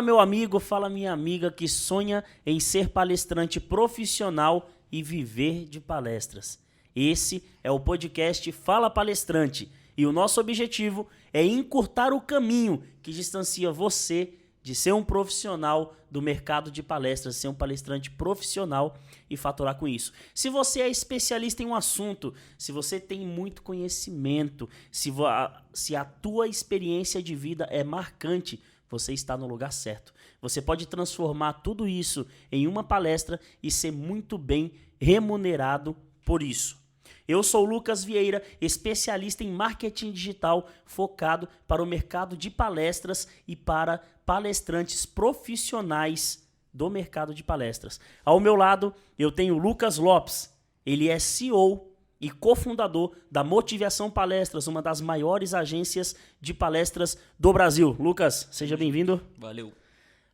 meu amigo, fala minha amiga que sonha em ser palestrante profissional e viver de palestras. Esse é o podcast Fala Palestrante e o nosso objetivo é encurtar o caminho que distancia você de ser um profissional do mercado de palestras, ser um palestrante profissional e faturar com isso. Se você é especialista em um assunto, se você tem muito conhecimento, se a tua experiência de vida é marcante, você está no lugar certo. Você pode transformar tudo isso em uma palestra e ser muito bem remunerado por isso. Eu sou o Lucas Vieira, especialista em marketing digital, focado para o mercado de palestras e para palestrantes profissionais do mercado de palestras. Ao meu lado, eu tenho o Lucas Lopes. Ele é CEO e cofundador da Motivação Palestras, uma das maiores agências de palestras do Brasil. Lucas, seja bem-vindo. Valeu.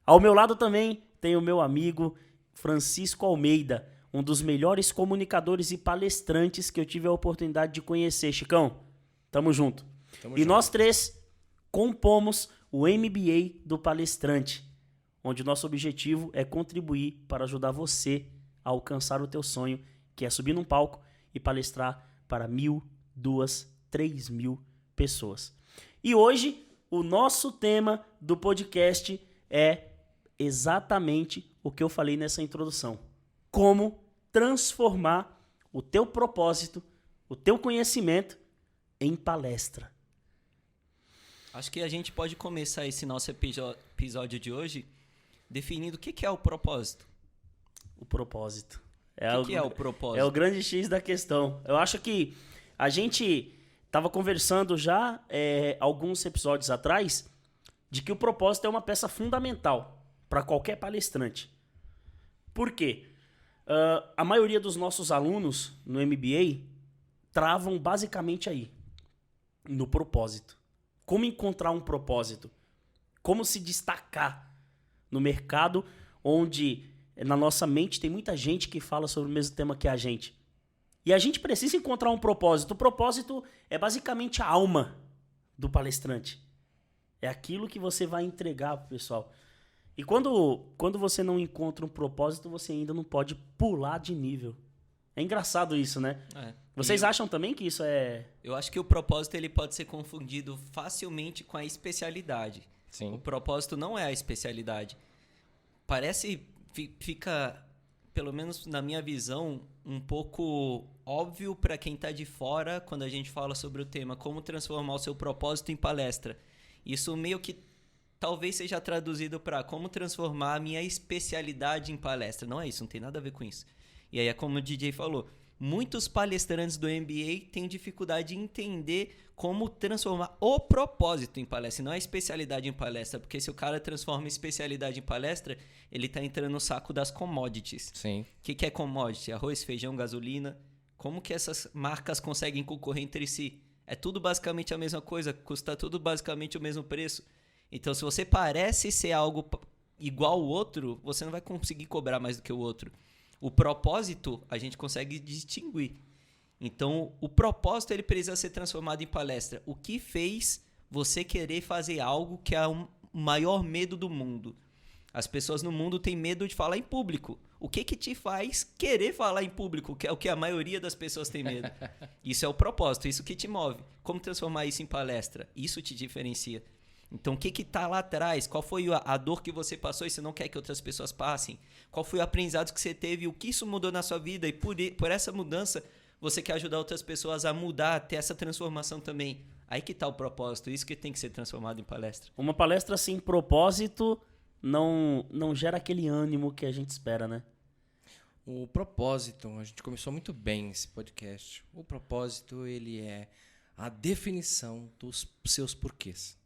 Ao meu lado também tem o meu amigo Francisco Almeida, um dos melhores comunicadores e palestrantes que eu tive a oportunidade de conhecer. Chicão, tamo junto. Nós três compomos o MBA do palestrante, onde o nosso objetivo é contribuir para ajudar você a alcançar o teu sonho, que é subir num palco e palestrar para 1.000, 2.000, 3.000 pessoas. E hoje, o nosso tema do podcast é exatamente o que eu falei nessa introdução. Como transformar o teu propósito, o teu conhecimento em palestra. Acho que a gente pode começar esse nosso episódio de hoje definindo o que é o propósito. O propósito. O que é o propósito? É o grande X da questão. Eu acho que a gente estava conversando já alguns episódios atrás de que o propósito é uma peça fundamental para qualquer palestrante. Por quê? A maioria dos nossos alunos no MBA travam basicamente aí, no propósito. Como encontrar um propósito? Como se destacar no mercado onde na nossa mente tem muita gente que fala sobre o mesmo tema que a gente. E a gente precisa encontrar um propósito. O propósito é basicamente a alma do palestrante. É aquilo que você vai entregar pro pessoal. E quando você não encontra um propósito, você ainda não pode pular de nível. É engraçado isso, né? Vocês acham também que isso é... Eu acho que o propósito ele pode ser confundido facilmente com a especialidade. Sim. O propósito não é a especialidade. Fica, pelo menos na minha visão, um pouco óbvio para quem está de fora quando a gente fala sobre o tema como transformar o seu propósito em palestra. Isso meio que talvez seja traduzido para como transformar a minha especialidade em palestra. Não é isso, não tem nada a ver com isso. E aí é como o DJ falou, muitos palestrantes do MBA têm dificuldade de entender como transformar o propósito em palestra, e não a especialidade em palestra, porque se o cara transforma especialidade em palestra, ele está entrando no saco das commodities. Sim. O que é commodity? Arroz, feijão, gasolina. Como que essas marcas conseguem concorrer entre si? É tudo basicamente a mesma coisa, custa tudo basicamente o mesmo preço. Então, se você parece ser algo igual ao outro, você não vai conseguir cobrar mais do que o outro. O propósito, a gente consegue distinguir. Então, o propósito ele precisa ser transformado em palestra. O que fez você querer fazer algo que é o maior medo do mundo? As pessoas no mundo têm medo de falar em público. O que te faz querer falar em público, que é o que a maioria das pessoas tem medo? Isso é o propósito, isso que te move. Como transformar isso em palestra? Isso te diferencia. Então, o que está lá atrás? Qual foi a dor que você passou e você não quer que outras pessoas passem? Qual foi o aprendizado que você teve? O que isso mudou na sua vida? E por essa mudança, você quer ajudar outras pessoas a mudar, a ter essa transformação também. Aí que está o propósito. Isso que tem que ser transformado em palestra. Uma palestra sem propósito não gera aquele ânimo que a gente espera, né? O propósito, a gente começou muito bem esse podcast. O propósito, ele é a definição dos seus porquês.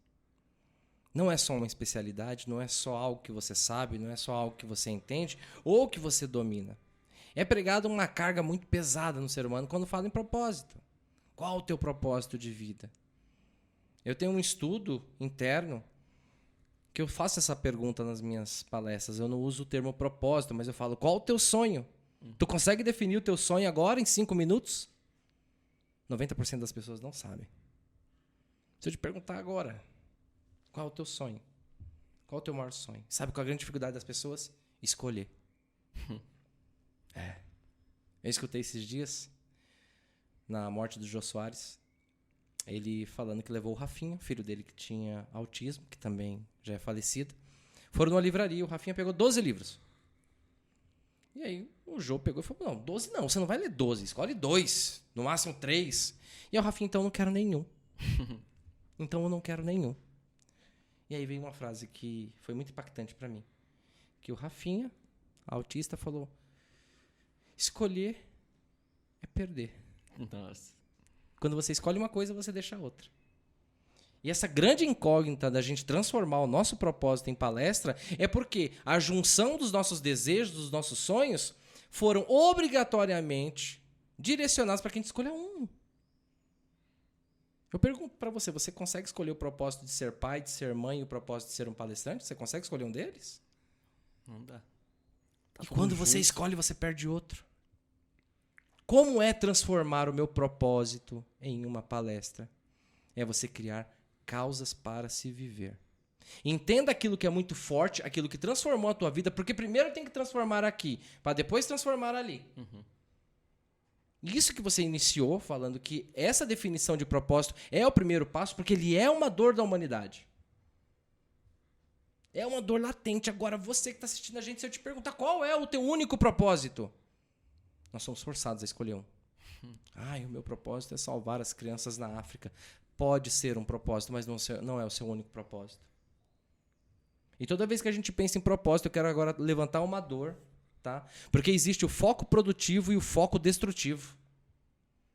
Não é só uma especialidade, não é só algo que você sabe, não é só algo que você entende ou que você domina. É pregado uma carga muito pesada no ser humano quando fala em propósito. Qual o teu propósito de vida? Eu tenho um estudo interno que eu faço essa pergunta nas minhas palestras. Eu não uso o termo propósito, mas eu falo, qual o teu sonho? Tu consegue definir o teu sonho agora em 5 minutos? 90% das pessoas não sabem. Se eu te perguntar agora, qual é o teu sonho? Qual o teu maior sonho? Sabe qual é a grande dificuldade das pessoas? Escolher. Eu escutei esses dias, na morte do Jô Soares, ele falando que levou o Rafinha, filho dele que tinha autismo, que também já é falecido. Foram numa livraria, o Rafinha pegou 12 livros. E aí o Jô pegou e falou, não, 12 não, você não vai ler 12, escolhe 2, no máximo 3. E aí o Rafinha, então eu não quero nenhum. Então eu não quero nenhum. E aí veio uma frase que foi muito impactante pra mim. Que o Rafinha, autista, falou, escolher é perder. Nossa. Quando você escolhe uma coisa, você deixa outra. E essa grande incógnita da gente transformar o nosso propósito em palestra é porque a junção dos nossos desejos, dos nossos sonhos, foram obrigatoriamente direcionados para que a gente escolha um. Eu pergunto para você, você consegue escolher o propósito de ser pai, de ser mãe e o propósito de ser um palestrante? Você consegue escolher um deles? Não dá. E quando você escolhe, você perde outro. Como é transformar o meu propósito em uma palestra? É você criar causas para se viver. Entenda aquilo que é muito forte, aquilo que transformou a tua vida, porque primeiro tem que transformar aqui, para depois transformar ali. Isso que você iniciou falando que essa definição de propósito é o primeiro passo, porque ele é uma dor da humanidade. É uma dor latente. Agora, você que está assistindo a gente, se eu te perguntar qual é o teu único propósito, nós somos forçados a escolher um. O meu propósito é salvar as crianças na África. Pode ser um propósito, mas não é o seu único propósito. E toda vez que a gente pensa em propósito, eu quero agora levantar uma dor, tá? Porque existe o foco produtivo e o foco destrutivo.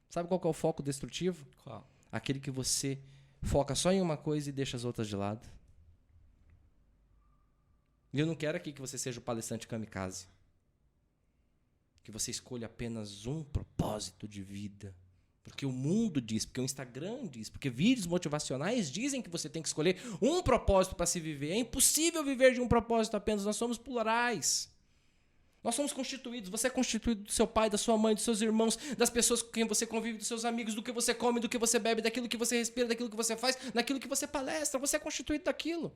Sabe qual que é o foco destrutivo? Qual? Aquele que você foca só em uma coisa e deixa as outras de lado. E eu não quero aqui que você seja o palestrante kamikaze. Que você escolha apenas um propósito de vida. Porque o mundo diz, porque o Instagram diz, porque vídeos motivacionais dizem que você tem que escolher um propósito para se viver. É impossível viver de um propósito apenas, nós somos plurais. Nós somos constituídos, você é constituído do seu pai, da sua mãe, dos seus irmãos, das pessoas com quem você convive, dos seus amigos, do que você come, do que você bebe, daquilo que você respira, daquilo que você faz, daquilo que você palestra, você é constituído daquilo.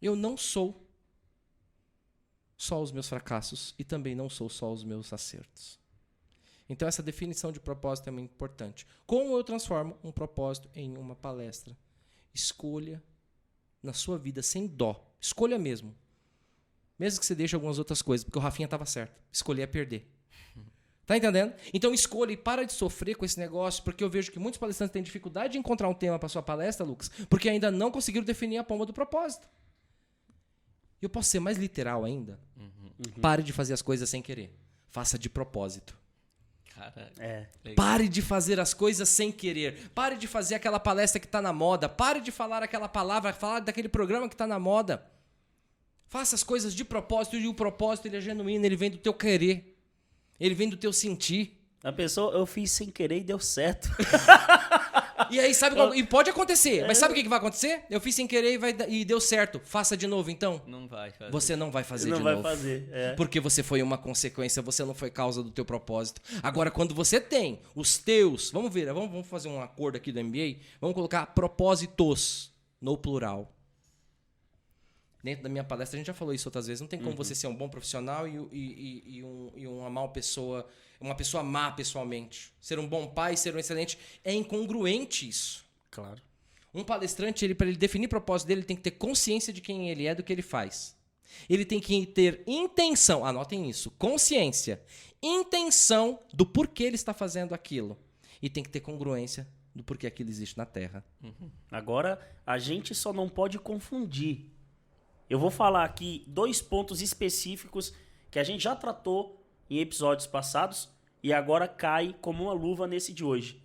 Eu não sou só os meus fracassos e também não sou só os meus acertos. Então essa definição de propósito é muito importante. Como eu transformo um propósito em uma palestra? Escolha na sua vida sem dó. Escolha mesmo. Mesmo que você deixe algumas outras coisas, porque o Rafinha estava certo. Escolher é perder. Tá entendendo? Então escolha e para de sofrer com esse negócio, porque eu vejo que muitos palestrantes têm dificuldade de encontrar um tema para sua palestra, Lucas, porque ainda não conseguiram definir a pomba do propósito. Eu posso ser mais literal ainda? Pare de fazer as coisas sem querer. Faça de propósito. Caralho. Pare de fazer as coisas sem querer. Pare de fazer aquela palestra que está na moda. Pare de falar aquela palavra, falar daquele programa que está na moda. Faça as coisas de propósito, e o propósito ele é genuíno, ele vem do teu querer. Ele vem do teu sentir. A pessoa, eu fiz sem querer e deu certo. E aí, sabe qual, e pode acontecer, mas sabe o que vai acontecer? Eu fiz sem querer e deu certo. Faça de novo, então. Não vai fazer. Você não vai fazer Não de vai novo. fazer, é. Porque você foi uma consequência, você não foi causa do teu propósito. Agora, quando você tem os teus... Vamos ver, vamos fazer um acordo aqui do MBA. Vamos colocar propósitos no plural. Dentro da minha palestra, a gente já falou isso outras vezes. Não tem como você ser um bom profissional e uma má pessoa, uma pessoa má pessoalmente. Ser um bom pai, ser um excelente... É incongruente isso. Claro. Um palestrante, para ele definir o propósito dele, ele tem que ter consciência de quem ele é, do que ele faz. Ele tem que ter intenção, anotem isso, consciência, intenção do porquê ele está fazendo aquilo. E tem que ter congruência do porquê aquilo existe na Terra. Agora, a gente só não pode confundir. Eu vou falar aqui 2 pontos específicos que a gente já tratou em episódios passados e agora cai como uma luva nesse de hoje.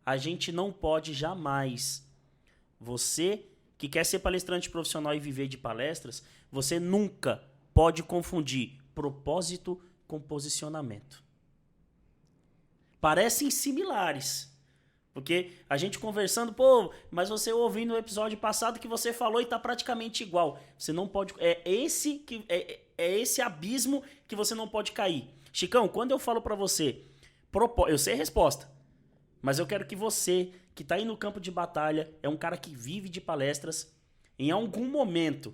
A gente não pode jamais, você que quer ser palestrante profissional e viver de palestras, você nunca pode confundir propósito com posicionamento. Parecem similares. Porque a gente conversando, mas você ouviu no episódio passado que você falou e tá praticamente igual. Você não pode... É esse abismo que você não pode cair. Chicão, quando eu falo pra você, eu sei a resposta, mas eu quero que você, que tá aí no campo de batalha, é um cara que vive de palestras, em algum momento,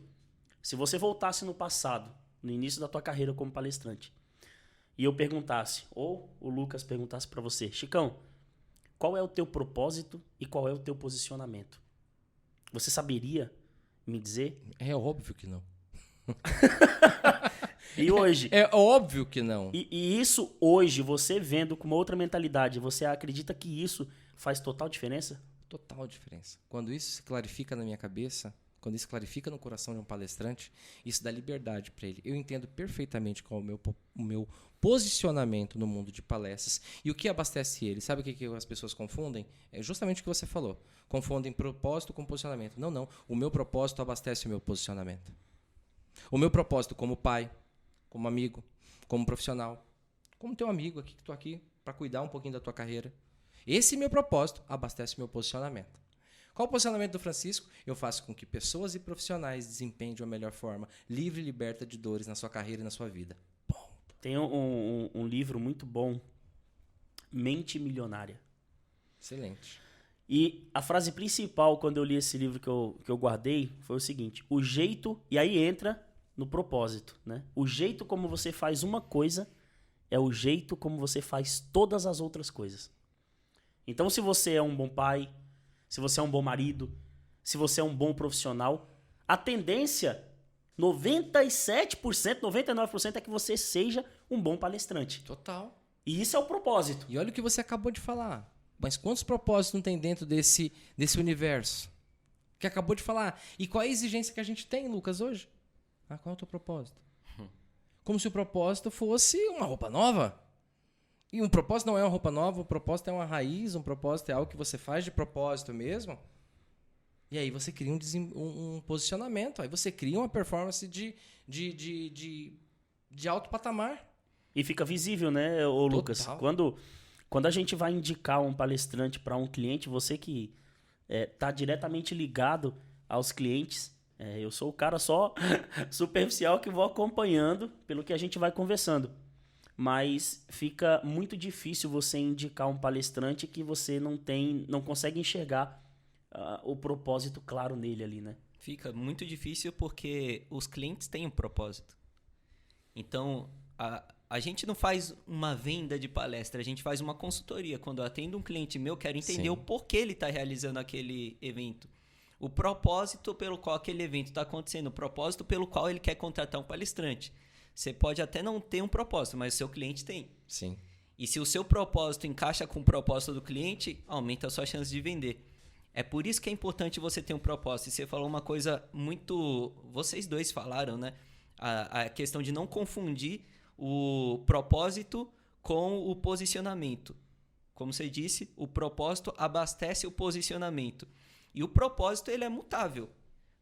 Se você voltasse no passado, no início da tua carreira como palestrante, e eu perguntasse, ou o Lucas perguntasse para você, Chicão, qual é o teu propósito e qual é o teu posicionamento? Você saberia me dizer? É óbvio que não. E hoje? É óbvio que não. E isso hoje, você vendo com uma outra mentalidade, você acredita que isso faz total diferença? Total diferença. Quando isso se clarifica na minha cabeça, quando isso clarifica no coração de um palestrante, isso dá liberdade para ele. Eu entendo perfeitamente qual é o meu posicionamento no mundo de palestras e o que abastece ele. Sabe o que as pessoas confundem? É justamente o que você falou. Confundem propósito com posicionamento. Não, não. O meu propósito abastece o meu posicionamento. O meu propósito como pai, como amigo, como profissional, como teu amigo aqui, que estou aqui para cuidar um pouquinho da tua carreira. Esse meu propósito abastece o meu posicionamento. Qual o posicionamento do Francisco? Eu faço com que pessoas e profissionais desempenhem de uma melhor forma, livre e liberta de dores na sua carreira e na sua vida. Tem um livro muito bom, Mente Milionária. Excelente. E a frase principal, quando eu li esse livro que eu guardei, foi o seguinte: o jeito, e aí entra no propósito, né? O jeito como você faz uma coisa é o jeito como você faz todas as outras coisas. Então, se você é um bom pai, se você é um bom marido, se você é um bom profissional, a tendência, 97%, 99% é que você seja um bom palestrante. Total. E isso é o propósito. E olha o que você acabou de falar. Mas quantos propósitos não tem dentro desse universo? Que acabou de falar. E qual é a exigência que a gente tem, Lucas, hoje? Qual é o teu propósito? Como se o propósito fosse uma roupa nova. E um propósito não é uma roupa nova, um propósito é uma raiz, um propósito é algo que você faz de propósito mesmo. E aí você cria um posicionamento, aí você cria uma performance de alto patamar. E fica visível, né, ô Lucas? Total. Quando a gente vai indicar um palestrante para um cliente, você que está diretamente ligado aos clientes, eu sou o cara só superficial que vou acompanhando pelo que a gente vai conversando. Mas fica muito difícil você indicar um palestrante que você não consegue enxergar o propósito claro nele ali, né? Fica muito difícil porque os clientes têm um propósito. Então, a gente não faz uma venda de palestra, a gente faz uma consultoria. Quando eu atendo um cliente meu, eu quero entender o porquê ele está realizando aquele evento. O propósito pelo qual aquele evento está acontecendo, o propósito pelo qual ele quer contratar um palestrante. Você pode até não ter um propósito, mas o seu cliente tem. Sim. E se o seu propósito encaixa com o propósito do cliente, aumenta a sua chance de vender. É por isso que é importante você ter um propósito. E você falou uma coisa muito... Vocês dois falaram, né? A questão de não confundir o propósito com o posicionamento. Como você disse, o propósito abastece o posicionamento. E o propósito, ele é mutável.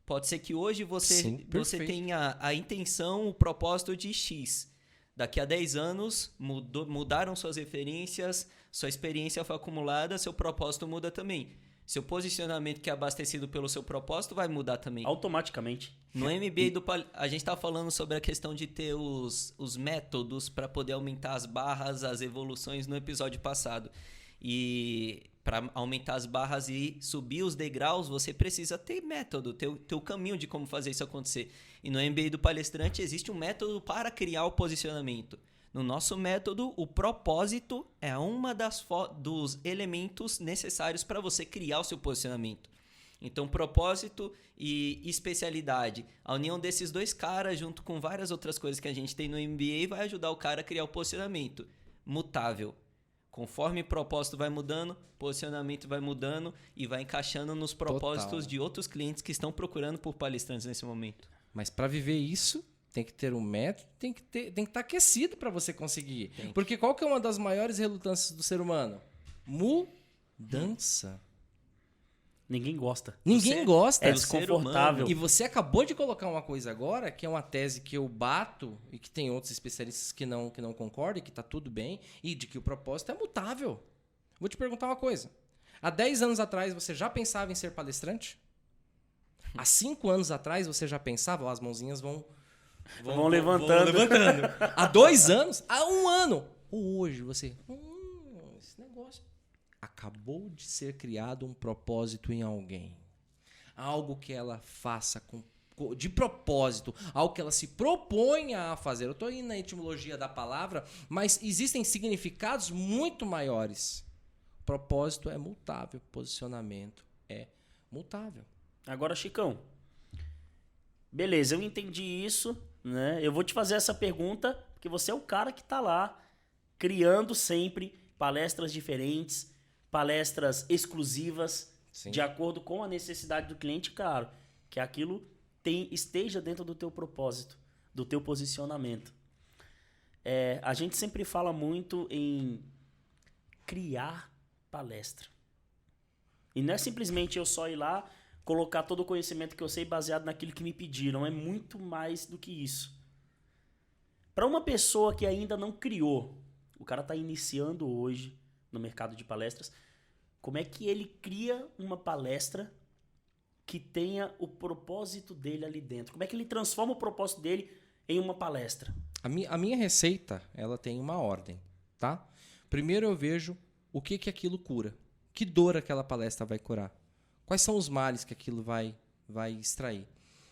Pode ser que hoje você tenha a intenção, o propósito de X. Daqui a 10 anos, mudaram suas referências, sua experiência foi acumulada, seu propósito muda também. Seu posicionamento que é abastecido pelo seu propósito vai mudar também. Automaticamente. No MBA a gente estava falando sobre a questão de ter os métodos para poder aumentar as barras, as evoluções no episódio passado. E para aumentar as barras e subir os degraus, você precisa ter método, ter o caminho de como fazer isso acontecer. E no MBA do palestrante existe um método para criar o posicionamento. No nosso método, o propósito é uma dos elementos necessários para você criar o seu posicionamento. Então, propósito e especialidade. A união desses dois caras, junto com várias outras coisas que a gente tem no MBA, vai ajudar o cara a criar o posicionamento mutável. Conforme o propósito vai mudando, posicionamento vai mudando e vai encaixando nos propósitos de outros clientes que estão procurando por palestrantes nesse momento. Mas para viver isso, tem que ter um método, tem que estar aquecido para você conseguir. Porque qual que é uma das maiores relutâncias do ser humano? Mudança. Ninguém gosta. Ninguém gosta. É desconfortável. E você acabou de colocar uma coisa agora, que é uma tese que eu bato e que tem outros especialistas que não concordam, e que está tudo bem, e de que o propósito é mutável. Vou te perguntar uma coisa. Há 10 anos atrás, você já pensava em ser palestrante? Há 5 anos atrás, você já pensava? Ó, as mãozinhas vão levantando. Há 2 anos? Há 1 ano? Hoje, você... esse negócio... Acabou de ser criado um propósito em alguém. Algo que ela faça com de propósito, algo que ela se propõe a fazer. Eu estou indo na etimologia da palavra, mas existem significados muito maiores. Propósito é mutável, posicionamento é mutável. Agora, Chicão, beleza, eu entendi isso, né? Eu vou te fazer essa pergunta, porque você é o cara que está lá criando sempre palestras diferentes, palestras exclusivas, Sim. de acordo com a necessidade do cliente, claro, que aquilo esteja dentro do teu propósito, do teu posicionamento. A gente sempre fala muito em criar palestra. E não é simplesmente eu só ir lá, colocar todo o conhecimento que eu sei baseado naquilo que me pediram. É muito mais do que isso. Para uma pessoa que ainda não criou, o cara está iniciando hoje no mercado de palestras, como é que ele cria uma palestra que tenha o propósito dele ali dentro? Como é que ele transforma o propósito dele em uma palestra? A minha receita, ela tem uma ordem, tá? Primeiro eu vejo o que aquilo cura. Que dor aquela palestra vai curar? Quais são os males que aquilo vai extrair?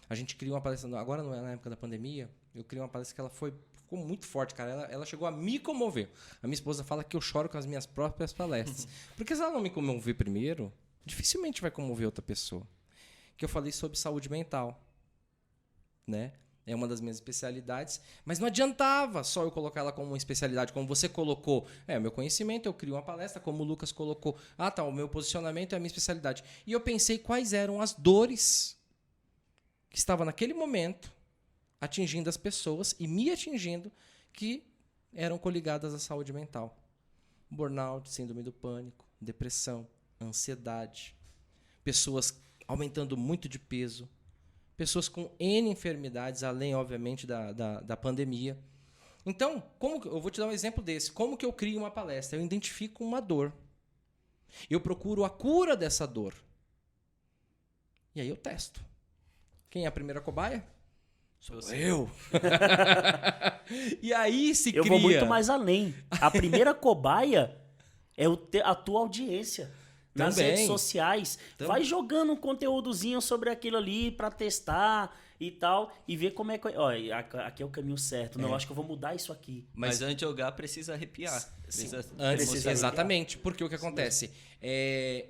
A gente criou uma palestra, agora não é na época da pandemia, eu criei uma palestra que ela ficou muito forte, cara. Ela chegou a me comover. A minha esposa fala que eu choro com as minhas próprias palestras. Porque se ela não me comover primeiro, dificilmente vai comover outra pessoa. Que eu falei sobre saúde mental, né? É uma das minhas especialidades, mas não adiantava só eu colocar ela como uma especialidade, como você colocou. O meu conhecimento, eu crio uma palestra, como o Lucas colocou. O meu posicionamento é a minha especialidade. E eu pensei quais eram as dores que estavam naquele momento atingindo as pessoas e me atingindo, que eram coligadas à saúde mental. Burnout, síndrome do pânico, depressão, ansiedade, pessoas aumentando muito de peso, pessoas com N enfermidades, além, obviamente, da pandemia. Então, eu vou te dar um exemplo desse. Como que eu crio uma palestra? Eu identifico uma dor. Eu procuro a cura dessa dor. E aí eu testo. Quem é a primeira cobaia? Sou eu. E aí se cria... Eu vou muito mais além. A primeira cobaia é a tua audiência. Nas Também. redes sociais. Vai jogando um conteúdozinho sobre aquilo ali pra testar e tal. E ver como é que... Ó, aqui é o caminho certo. Não, acho que eu vou mudar isso aqui. Mas antes de jogar, precisa arrepiar. Precisa exatamente. Porque o que acontece?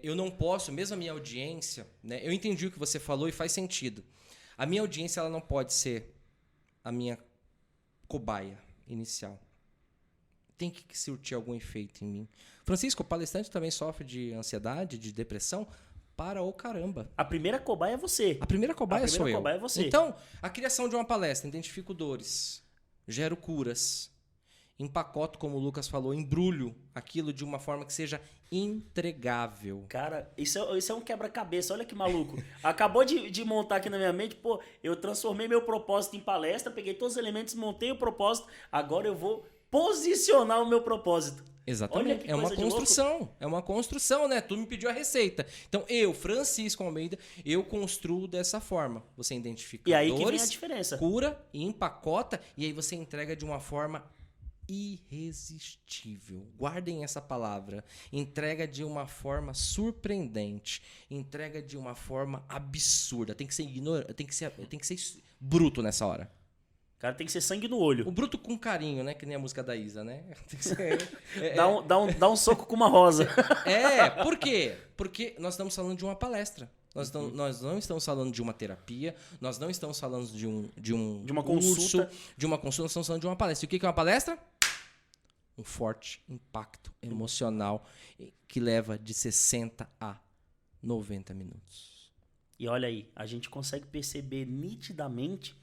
Eu não posso, mesmo a minha audiência, né? Eu entendi o que você falou e faz sentido. A minha audiência ela não pode ser a minha cobaia inicial. Tem que surtir algum efeito em mim. Francisco, o palestrante também sofre de ansiedade, de depressão? Para o caramba. A primeira cobaia é você. A primeira cobaia sou eu. A primeira cobaia é você. Então, a criação de uma palestra, identifico dores, gero curas, empacoto, como o Lucas falou, embrulho aquilo de uma forma que seja entregável. Cara, isso é um quebra-cabeça, olha que maluco. Acabou de montar aqui na minha mente, pô, eu transformei meu propósito em palestra, peguei todos os elementos, montei o propósito, agora eu vou posicionar o meu propósito. Exatamente. É uma construção. É uma construção, né? Tu me pediu a receita. Então, Francisco Almeida, eu construo dessa forma. Você identifica e aí dores, que vem a diferença. Cura e empacota, e aí você entrega de uma forma irresistível. Guardem essa palavra. Entrega de uma forma surpreendente. Entrega de uma forma absurda. Tem que ser ignorante, tem que ser bruto nessa hora. Cara, tem que ser sangue no olho. O bruto com carinho, né? Que nem a música da Isa, né? Tem que ser, dá um soco com uma rosa. Por quê? Porque nós estamos falando de uma palestra. Nós não estamos falando de uma terapia, nós não estamos falando de uma curso, consulta. De uma consulta, nós estamos falando de uma palestra. E o que é uma palestra? Um forte impacto emocional que leva de 60 a 90 minutos. E olha aí, a gente consegue perceber nitidamente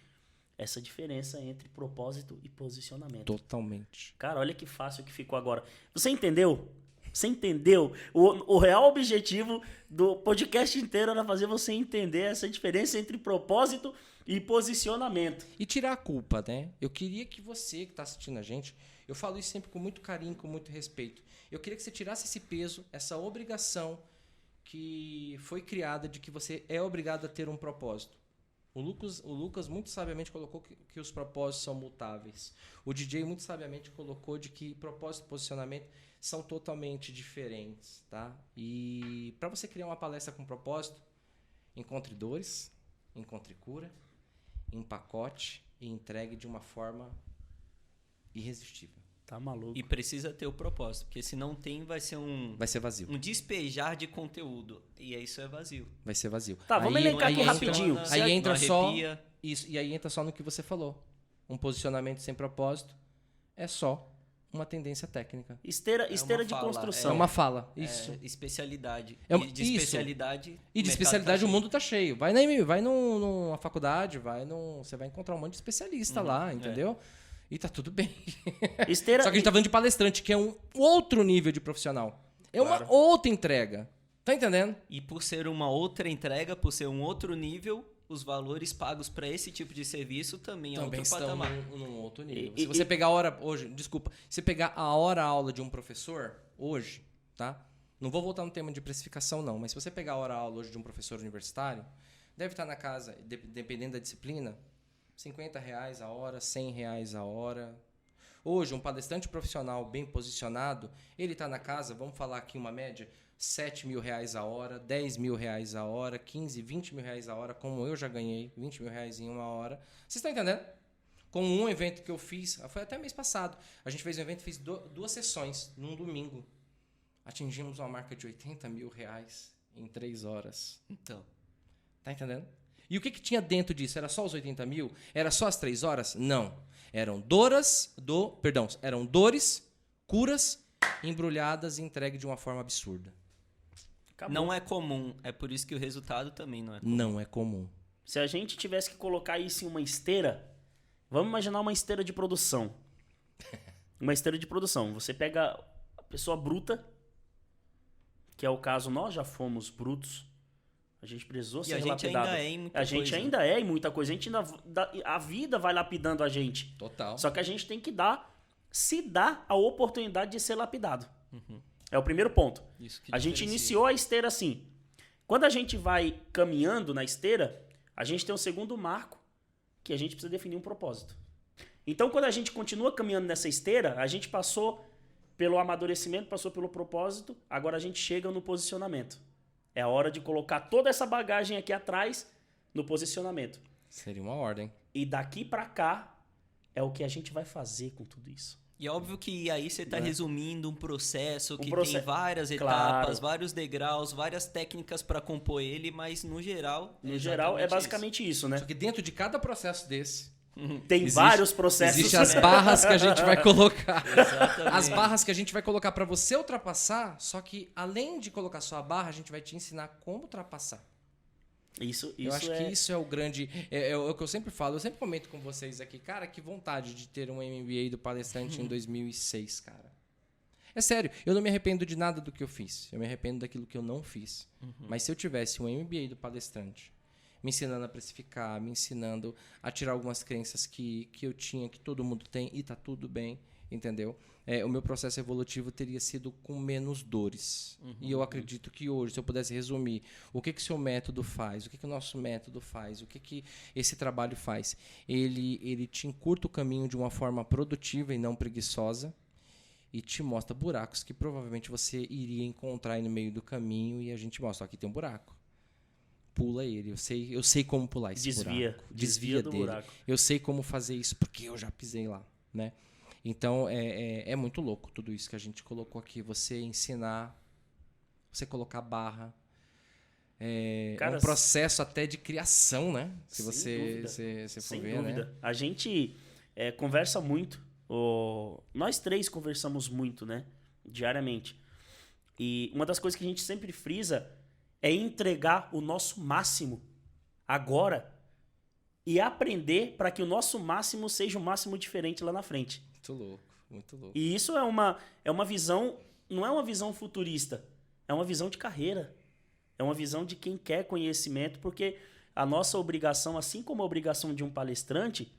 essa diferença entre propósito e posicionamento. Totalmente. Cara, olha que fácil que ficou agora. Você entendeu? Você entendeu? O real objetivo do podcast inteiro era fazer você entender essa diferença entre propósito e posicionamento. E tirar a culpa, né? Eu queria que você que está assistindo a gente, eu falo isso sempre com muito carinho, com muito respeito. Eu queria que você tirasse esse peso, essa obrigação que foi criada de que você é obrigado a ter um propósito. O Lucas muito sabiamente colocou que os propósitos são mutáveis. O DJ muito sabiamente colocou de que propósito e posicionamento são totalmente diferentes, tá? E para você criar uma palestra com propósito, encontre dores, encontre cura, em pacote e entregue de uma forma irresistível. Tá maluco. E precisa ter o propósito, porque se não tem, vai ser Vai ser vazio. um despejar de conteúdo. E isso é vazio. Vai ser vazio. Tá, vamos elencar aqui entra- rapidinho. Aí entra Não só arrepia. isso, e aí entra só no que você falou. Um posicionamento sem propósito é só uma tendência técnica. Esteira uma de fala, É construção. uma fala. Isso. É especialidade. É uma- E de isso. especialidade. E de o mercado especialidade tá o mundo tá cheio. Vai numa faculdade, você vai encontrar um monte de especialista lá, entendeu? E tá tudo bem. Esteira, Só que a gente tá falando de palestrante, que é um outro nível de profissional. É uma outra entrega. Tá entendendo? E por ser uma outra entrega, por ser um outro nível, os valores pagos para esse tipo de serviço também é Também outro estão patamar. num outro nível. E- Se você pegar a hora hoje, desculpa, se você pegar a hora-aula de um professor hoje, tá? Não vou voltar no tema de precificação não, mas se você pegar a hora-aula hoje de um professor universitário, deve estar na casa, dependendo da disciplina, R$50 a hora, R$100 a hora. Hoje, um palestrante profissional bem posicionado, ele está na casa, vamos falar aqui uma média, R$7.000 a hora, R$10.000 a hora, 15, R$20.000 a hora, como eu já ganhei, R$20.000 em uma hora. Vocês estão entendendo? Com um evento que eu fiz, foi até mês passado, a gente fez um evento, fiz 2 sessões, num domingo. Atingimos uma marca de R$80.000 em 3 horas. Então, Tá entendendo? E o que tinha dentro disso? Era só os 80 mil? Era só as 3 horas? Não. Eram dores, curas, embrulhadas e entregue de uma forma absurda. acabou. não é comum. É por isso que o resultado também não é comum. Não é comum. Se a gente tivesse que colocar isso em uma esteira, vamos imaginar uma esteira de produção. Uma esteira de produção. Você pega a pessoa bruta, que é o caso, nós já fomos brutos. A gente precisou E ser a gente lapidado. ainda é em muita A gente coisa. ainda é em muita coisa. A gente ainda a vida vai lapidando a gente. Total. Só que a gente tem que se dar a oportunidade de ser lapidado. É o primeiro ponto. Isso que A gente diferencia. iniciou a esteira assim. Quando a gente vai caminhando na esteira, a gente tem um segundo marco, que a gente precisa definir um propósito. Então, quando a gente continua caminhando nessa esteira, a gente passou pelo amadurecimento, passou pelo propósito, agora a gente chega no posicionamento. É a hora de colocar toda essa bagagem aqui atrás no posicionamento. Seria uma ordem. E daqui pra cá é o que a gente vai fazer com tudo isso. E óbvio que aí você está Né? resumindo um processo que proce- tem várias Claro. etapas, vários degraus, várias técnicas para compor ele, mas no geral... No geral, é exatamente basicamente isso, né? Só que dentro de cada processo desse, Tem vários processos. existem as barras que a gente vai colocar. isso. Exatamente. As barras que a gente vai colocar para você ultrapassar, só que além de colocar sua barra, a gente vai te ensinar como ultrapassar. Isso Eu acho é... que isso é o grande... É o que eu sempre falo, eu sempre comento com vocês aqui. Cara, que vontade de ter um MBA do palestrante em 2006, cara. É sério, eu não me arrependo de nada do que eu fiz. Eu me arrependo daquilo que eu não fiz. Mas se eu tivesse um MBA do palestrante, me ensinando a precificar, me ensinando a tirar algumas crenças que eu tinha, que todo mundo tem, e tá tudo bem, entendeu? O meu processo evolutivo teria sido com menos dores. E eu acredito que hoje, se eu pudesse resumir o que o seu método faz, o que o nosso método faz, o que esse trabalho faz, ele te encurta o caminho de uma forma produtiva e não preguiçosa e te mostra buracos que provavelmente você iria encontrar aí no meio do caminho e a gente mostra, ó, aqui tem um buraco. Pula ele, eu sei como pular esse buraco. Desvia do dele. buraco. Eu sei como fazer isso porque eu já pisei lá, né? Então, é muito louco tudo isso que a gente colocou aqui. Você ensinar, você colocar barra. É Cara, um processo até de criação, né? Se sem você dúvida. for Sem ver, dúvida. né? A gente conversa muito. Nós três conversamos muito, né? Diariamente. E uma das coisas que a gente sempre frisa é entregar o nosso máximo agora e aprender para que o nosso máximo seja o máximo diferente lá na frente. Muito louco, muito louco. E isso é uma visão, não é uma visão futurista, é uma visão de carreira. É uma visão de quem quer conhecimento, porque a nossa obrigação, assim como a obrigação de um palestrante,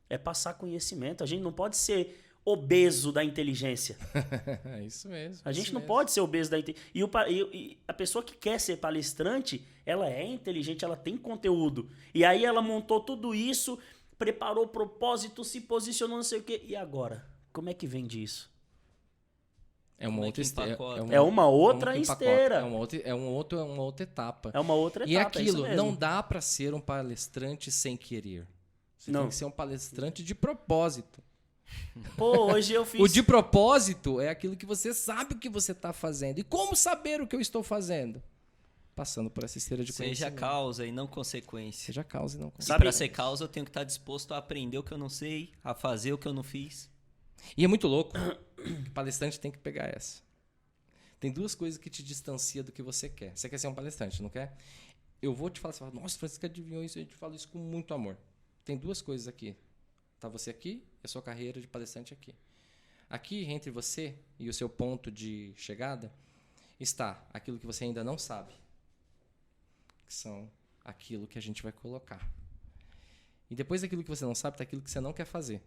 é passar conhecimento. A gente não pode ser obeso da inteligência. É isso mesmo. A gente isso não mesmo. pode ser obeso da inteligência. E a pessoa que quer ser palestrante, ela é inteligente, ela tem conteúdo. E aí ela montou tudo isso, preparou o propósito, se posicionou, não sei o quê. E agora? Como é que vende isso? É uma Como é outra que esteira. empacota? É uma outra como que empacota? esteira. É uma outra etapa. É uma outra etapa. E é isso aquilo, mesmo. não dá para ser um palestrante sem querer. Você Não. tem que ser um palestrante de propósito. Pô, hoje eu fiz... O de propósito é aquilo que você sabe o que você está fazendo. E como saber o que eu estou fazendo? Passando por essa esteira de Seja conhecimento. causa e não consequência. Seja causa e não E consequência. Sabe- para ser causa, eu tenho que estar disposto a aprender o que eu não sei, a fazer o que eu não fiz. E é muito louco que palestrante tem que pegar essa. Tem duas coisas que te distanciam do que você quer. Você quer ser um palestrante, não quer? Eu vou te falar, você fala, nossa, Francisco adivinhou isso, eu te falo isso com muito amor. Tem duas coisas aqui. Tá você aqui e a sua carreira de palestrante aqui. Aqui, entre você e o seu ponto de chegada, está aquilo que você ainda não sabe. Que são aquilo que a gente vai colocar. E depois daquilo que você não sabe, está aquilo que você não quer fazer.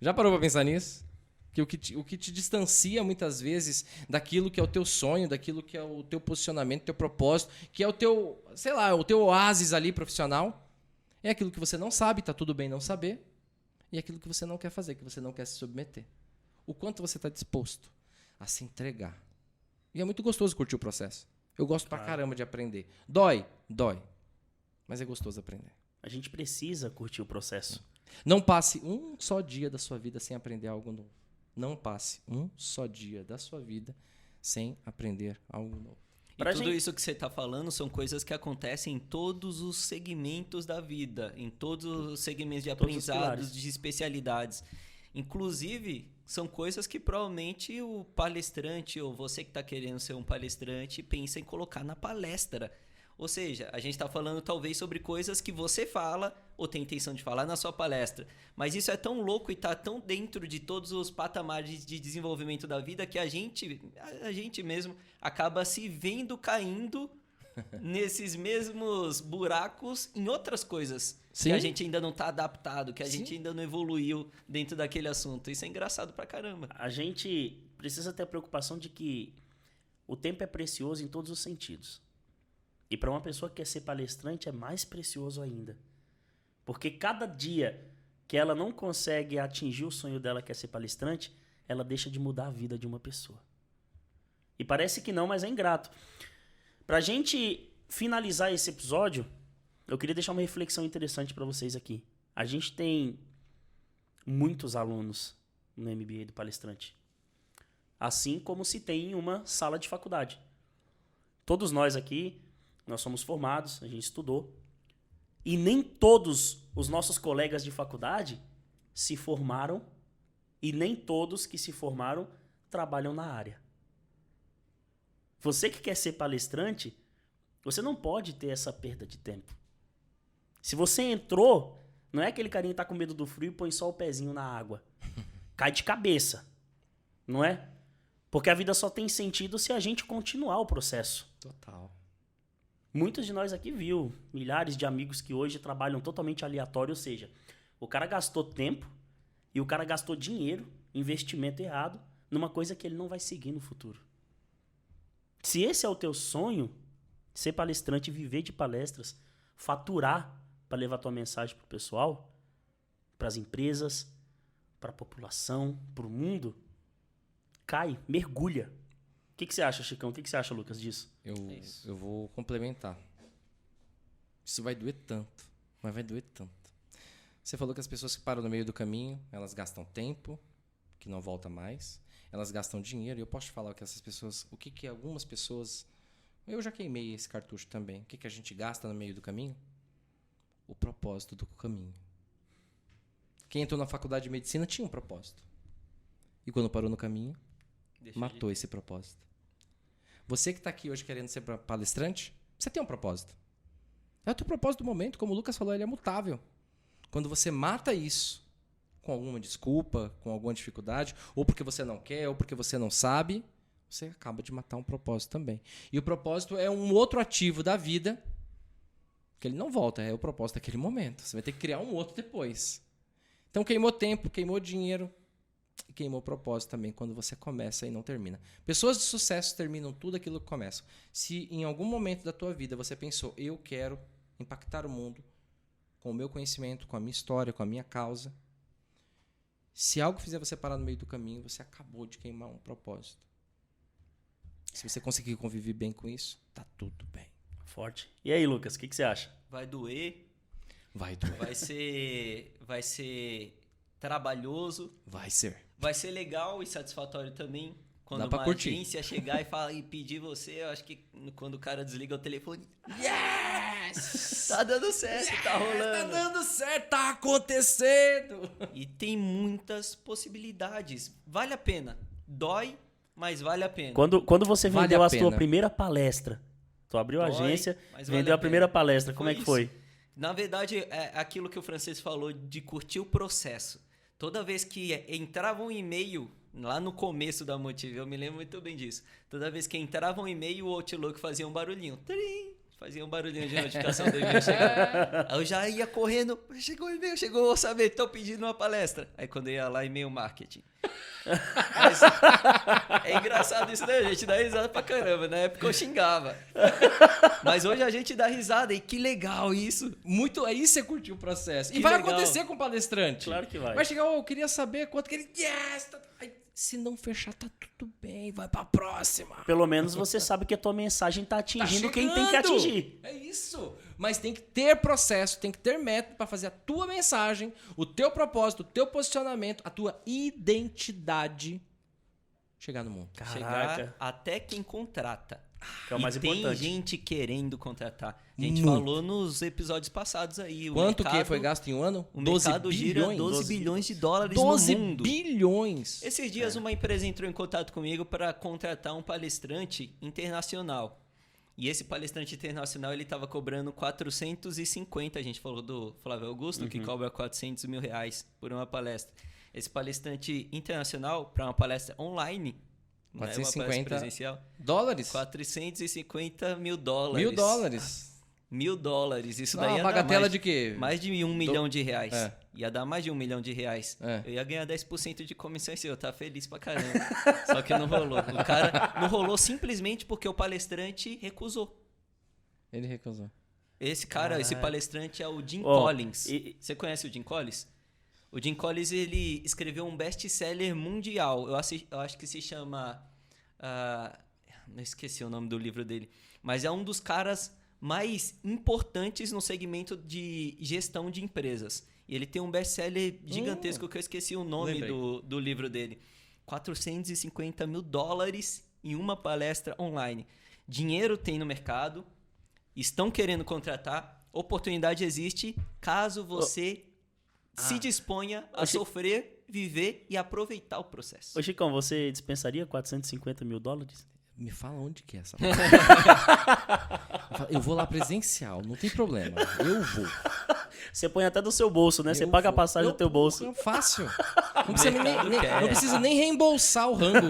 Já parou para pensar nisso? Que o que te distancia muitas vezes daquilo que é o teu sonho, daquilo que é o teu posicionamento, teu propósito, que é o teu, sei lá, o teu oásis ali profissional, é aquilo que você não sabe, tá tudo bem não saber, e aquilo que você não quer fazer, que você não quer se submeter. O quanto você está disposto a se entregar. E é muito gostoso curtir o processo. Eu gosto pra caramba de aprender. Dói, mas é gostoso aprender. A gente precisa curtir o processo. Não passe um só dia da sua vida sem aprender algo novo. Não passe um só dia da sua vida sem aprender algo novo. E Pra tudo gente- isso que você está falando são coisas que acontecem em todos os segmentos da vida, em todos os segmentos de Todos os aprendizados, pilares. de especialidades. Inclusive, são coisas que provavelmente o palestrante ou você que está querendo ser um palestrante pensa em colocar na palestra. Ou seja, a gente está falando talvez sobre coisas que você fala ou tem intenção de falar na sua palestra. Mas isso é tão louco e está tão dentro de todos os patamares de desenvolvimento da vida que a gente mesmo acaba se vendo caindo nesses mesmos buracos em outras coisas Sim. que a gente ainda não está adaptado, que a Sim. gente ainda não evoluiu dentro daquele assunto. Isso é engraçado pra caramba. A gente precisa ter a preocupação de que o tempo é precioso em todos os sentidos. E para uma pessoa que quer ser palestrante é mais precioso ainda. Porque cada dia que ela não consegue atingir o sonho dela, que é ser palestrante, ela deixa de mudar a vida de uma pessoa. E parece que não, mas é ingrato. Pra gente finalizar esse episódio, eu queria deixar uma reflexão interessante para vocês aqui. A gente tem muitos alunos no MBA do palestrante. Assim como se tem em uma sala de faculdade. Todos nós aqui, nós somos formados, a gente estudou. E nem todos os nossos colegas de faculdade se formaram e nem todos que se formaram trabalham na área. Você que quer ser palestrante, você não pode ter essa perda de tempo. Se você entrou, não é aquele carinha que tá com medo do frio e põe só o pezinho na água. Cai de cabeça, não é? Porque a vida só tem sentido se a gente continuar o processo. Total. Muitos de nós aqui viu milhares de amigos que hoje trabalham totalmente aleatório, ou seja, o cara gastou tempo e o cara gastou dinheiro, investimento errado, numa coisa que ele não vai seguir no futuro. Se esse é o teu sonho, ser palestrante, viver de palestras, faturar para levar tua mensagem pro pessoal, para as empresas, para a população, para o mundo, cai, mergulha. O que você acha, Chicão? O que você acha, Lucas, disso? Eu vou complementar. Isso vai doer tanto, mas vai doer tanto. Você falou que as pessoas que param no meio do caminho, elas gastam tempo, que não volta mais, elas gastam dinheiro, e eu posso te falar que essas pessoas, o que algumas pessoas, eu já queimei esse cartucho também, o que a gente gasta no meio do caminho? O propósito do caminho. Quem entrou na faculdade de medicina tinha um propósito. E quando parou no caminho, matou esse propósito. Você que está aqui hoje querendo ser palestrante, você tem um propósito. É o teu propósito do momento, como o Lucas falou, ele é mutável. Quando você mata isso com alguma desculpa, com alguma dificuldade, ou porque você não quer, ou porque você não sabe, você acaba de matar um propósito também. E o propósito é um outro ativo da vida, que ele não volta, é o propósito daquele momento. Você vai ter que criar um outro depois. Então queimou tempo, queimou dinheiro, e queimou o propósito também quando você começa e não termina. Pessoas de sucesso terminam tudo aquilo que começam. Se em algum momento da tua vida você pensou, eu quero impactar o mundo com o meu conhecimento, com a minha história, com a minha causa, se algo fizer você parar no meio do caminho, você acabou de queimar um propósito. Se você conseguir conviver bem com isso, tá tudo bem. Forte. E aí, Lucas, o que você acha? Vai doer, Vai doer. Vai ser trabalhoso, Vai ser. vai ser legal e satisfatório também. Quando Dá pra uma curtir. agência chegar e falar e pedir você, eu acho que quando o cara desliga o telefone, Yes! tá dando certo, tá Tá rolando. dando certo, tá acontecendo. E tem muitas possibilidades. Vale a pena. Dói, mas vale a pena. Quando você Vale vendeu a a sua pena. primeira palestra, tu abriu a Dói, agência, mas vale vendeu a a primeira pena. palestra, como é que Foi foi? isso. Na verdade, é aquilo que o Francês falou de curtir o processo. Toda vez que entrava um e-mail, lá no começo da Motive, eu me lembro muito bem disso. Toda vez que entrava um e-mail, o Outlook fazia um barulhinho. Trim! Fazia um barulhinho de notificação do e-mail chegar. Aí eu já ia correndo. Chegou o e-mail, chegou o orçamento, tô pedindo uma palestra. Aí quando eu ia lá, e-mail marketing. Mas é engraçado isso, né? A gente dá risada pra caramba. Na época eu xingava. Mas hoje a gente dá risada. E que legal isso. Muito, aí você curtiu o processo. E Que vai legal. acontecer com o palestrante. Claro que vai. Vai chegar, eu queria saber quanto que ele... Yes! Aí, se não fechar, tá tudo bem. Vai pra próxima. Pelo menos você sabe que a tua mensagem tá atingindo quem tem que chegando. atingir. É isso. Mas tem que ter processo, tem que ter método para fazer a tua mensagem, o teu propósito, o teu posicionamento, a tua identidade chegar no mundo. Caraca, Chegar até quem contrata. que é o mais e tem importante. gente querendo contratar. A gente Muito. falou nos episódios passados aí. O Quanto mercado, que foi gasto em um ano? O mercado gira 12 bilhões de dólares 12 no mundo. bilhões. Esses dias uma empresa entrou em contato comigo para contratar um palestrante internacional. E esse palestrante internacional ele estava cobrando 450. A gente falou do Flávio Augusto, que cobra 400 mil reais por uma palestra. Esse palestrante internacional, para uma palestra online, não é uma 450 palestra presencial, dólares? 450 mil dólares. $1.000. $1.000. Isso Dá daí uma ia dar bagatela mais de quê? mais de 1 milhão de reais. É. Ia dar mais de 1 milhão de reais. É. Eu ia ganhar 10% de comissão esse eu tava feliz pra caramba. Só que não rolou. O cara não rolou simplesmente porque o palestrante recusou. Ele recusou. Esse cara, esse palestrante é o Jim Ó, Collins. e- Você conhece o Jim Collins? O Jim Collins, ele escreveu um best-seller mundial. Eu acho que se chama... não esqueci o nome do livro dele. Mas é um dos caras mais importantes no segmento de gestão de empresas. E ele tem um best-seller gigantesco que eu esqueci o nome Lembrei. do livro dele. 450 mil dólares em uma palestra online. Dinheiro tem no mercado. Estão querendo contratar. Oportunidade existe caso você se disponha a sofrer, viver e aproveitar o processo. Ô, Chicão, você dispensaria 450 mil dólares? Me fala onde que é essa. Eu vou lá presencial, não tem problema. Eu vou. Você põe até do seu bolso, né? Você Eu paga a vou. passagem do teu bolso. É fácil. Não precisa nem, quer. não precisa nem reembolsar o rango.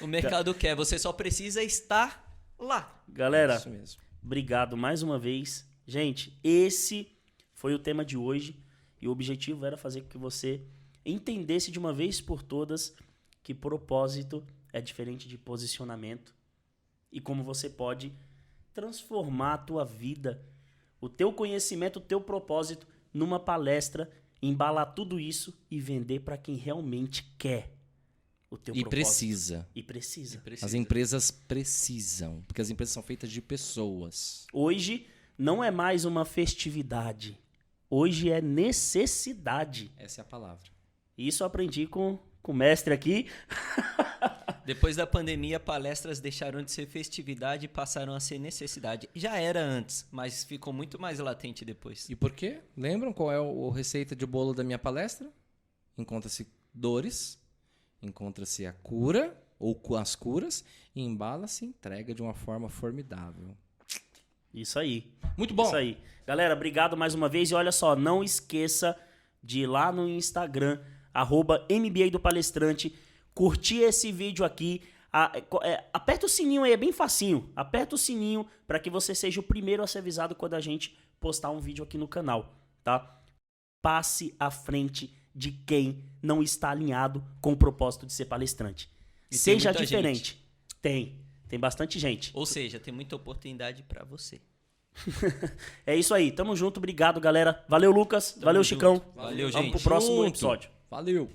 O mercado quer, você só precisa estar lá. Galera, Isso mesmo. obrigado mais uma vez. Gente, esse foi o tema de hoje. E o objetivo era fazer com que você entendesse de uma vez por todas que propósito é diferente de posicionamento. E como você pode transformar a tua vida, o teu conhecimento, o teu propósito numa palestra, embalar tudo isso e vender para quem realmente quer o teu E propósito. precisa. E precisa. As empresas precisam, porque as empresas são feitas de pessoas. Hoje não é mais uma festividade. Hoje é necessidade. Essa é a palavra. Isso eu aprendi com o mestre aqui. Depois da pandemia, palestras deixaram de ser festividade e passaram a ser necessidade. Já era antes, mas ficou muito mais latente depois. E por quê? Lembram qual é a receita de bolo da minha palestra? Encontra-se dores, encontra-se a cura, ou as curas, e embala-se e entrega de uma forma formidável. Isso aí. Muito bom. Isso aí. Galera, obrigado mais uma vez. E olha só, não esqueça de ir lá no Instagram, @MBA do Palestrante, curtir esse vídeo aqui. Aperta o sininho aí, é bem facinho. Aperta o sininho para que você seja o primeiro a ser avisado quando a gente postar um vídeo aqui no canal, tá? Passe à frente de quem não está alinhado com o propósito de ser palestrante. E tem Seja muita diferente. Tem bastante gente. Ou seja, tem muita oportunidade pra você. É isso aí. Tamo junto. Obrigado, galera. Valeu, Lucas. Valeu, junto. Chicão. Valeu, Vamos gente. pro próximo Junto. episódio. Valeu.